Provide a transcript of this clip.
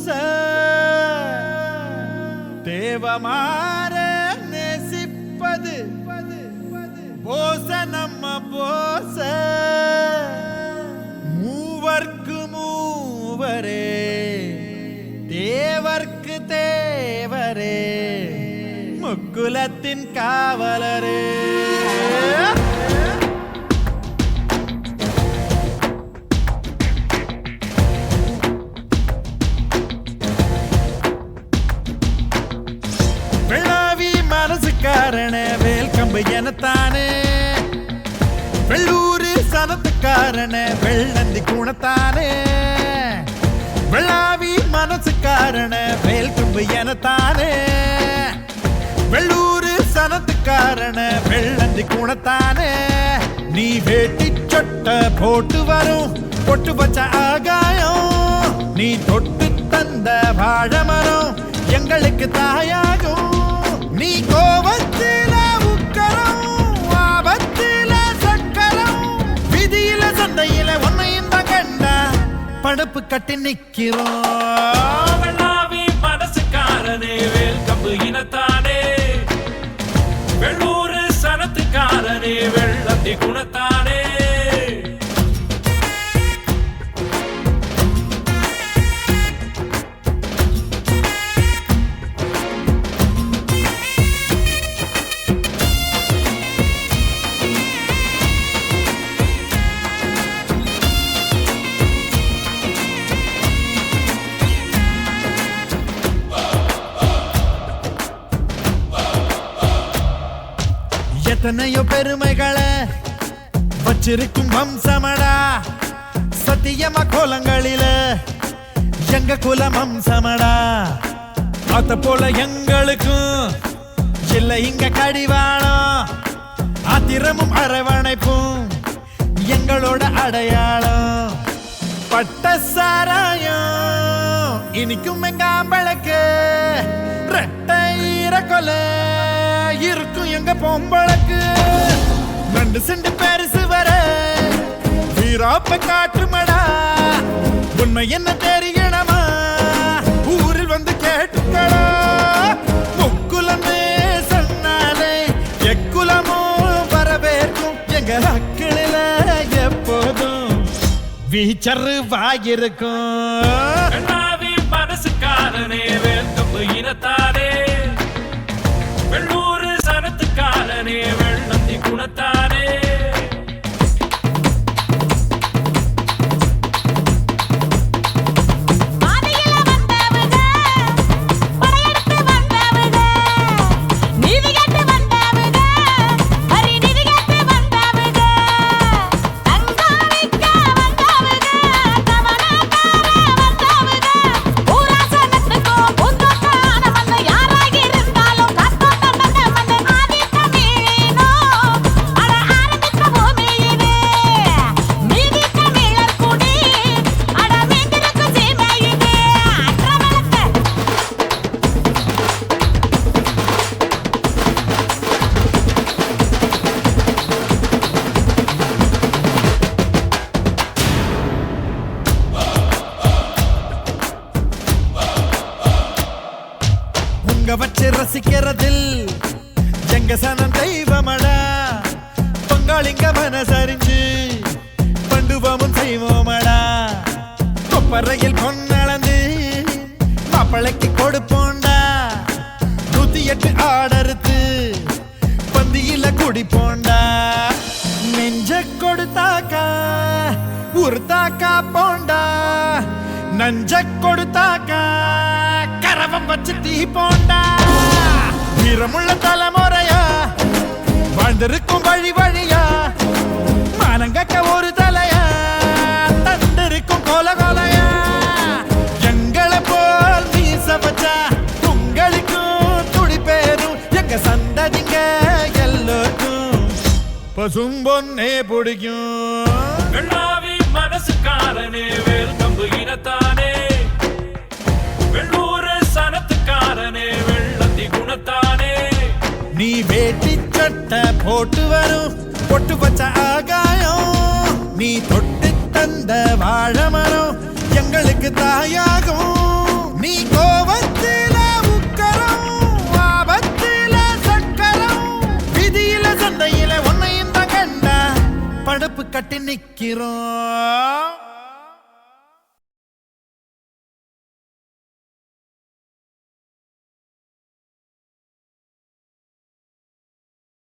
பூச தேவமாற நேசிப்பது போச நம்ம போச மூவர்க்கு மூவரே தேவர்க்கு தேவரே முக்குலத்தின் காவலரே மனசுக்காரன வேல் கம்பு எனத்தானே வெள்ளூரு சனத்துக்காரன வெள்ளந்தி குணத்தானே வெள்ளாவி மனசுக்காரன வேல் கம்பு எனத்தானே வெள்ளூரு சனத்துக்காரன வெள்ளந்தி குணத்தானே நீ வேட்டி சொட்ட போட்டு வரும் பொட்டு வச்ச ஆகாயம் நீ தொட்டு தந்த வாழமரம் எங்களுக்கு தாயாகும் நீ கோபத்தில உக்கரம் ஆபத்தில சக்கரம் விதியில சந்தையில உன்னையும் தான் கண்டா படுப்பு கட்டி நிக்கிறோம் வெள்ளாவி மனசுக்காரனே வேல் கம்பு இனத்தானே வெள்ளூரு சனத்துக்காரனே வெள்ளந்தி குணத்தானே எத்தனையோ பெருமைகளை வச்சிருக்கும் வம்சமடா சத்தியமா கோலங்களில எங்க குலம் வம்சமடா அத போல எங்களுக்கும் இல்ல இங்க கடிவாளம் ஆத்திரமும் அரவணைப்பும் எங்களோட அடையாளம் பட்ட சாராயம் இனிக்கும் எங்க ஆம்பளுக்கு ரெட்டை கொலை இருக்கும் எங்க பொம்பளுக்கு ரெண்டு செண்டு பரிசு வர வீராப்ப காட்டுமடா உண்மை என்ன தெரியணுமா ஊரில் வந்து கேட்டுக்கடா முக்குலமே சொன்னாலே எக்குலமும் வரவேற்கும் எங்க அக்களில எப்போதும் வீச்சரு வாயிருக்கும் மனசுக்காரனே வேல் கம்பு இனத்தானே வெள்ளூரு சனத்துக்காரனே வெள்ளந்தி குணத்தானே வச்சு ரசிக்கிறதில் எங்க சனம் தெய்வமடா பொங்காளிங்க மனசறிஞ்சு பண்டுவமும் செய்வோமடா கொப்பரையில் பொன்னளந்து மாப்பிளைக்கு கொடுப்போண்டா 108 ஆடறுத்து பந்தியில குடிப்போண்டா நெஞ்ச கொடுத்தாக்கா உருத்தாக்கா போண்டா நஞ்ச கொடுத்தாக்கா கரவம் வச்சு தீ போண்டா வீரமுள்ள தலைமுறையா வாழ்ந்திருக்கும் வழி வழியா மானங்கக்க ஒரு தலையா தந்திருக்கும் கோல கோலையா எங்களை போல் மீச வச்சா உங்களுக்கும் துடி பேரும் எங்க சந்ததிங்க எல்லோருக்கும் பசும்பொன்னே பிடிக்கும் வெள்ளாவி மனசுக்காரனே வேல் கம்பு இனத்தானே வெள்ளூரு சனத்துக்காரனே வெள்ளந்தி குணத்தானே நீ வேட்டி சட்ட போட்டு வரும் பொட்டு வச்ச ஆகாயம் நீ தொட்டு தந்த வாழமரம் எங்களுக்கு தாயாகும் நீ கோவத்தில உக்கரம், ஆபத்தில சக்கரம், விதியில சந்தையில உன்னையும் தான் கண்டா படுப்பு கட்டி நிக்கிறோம்.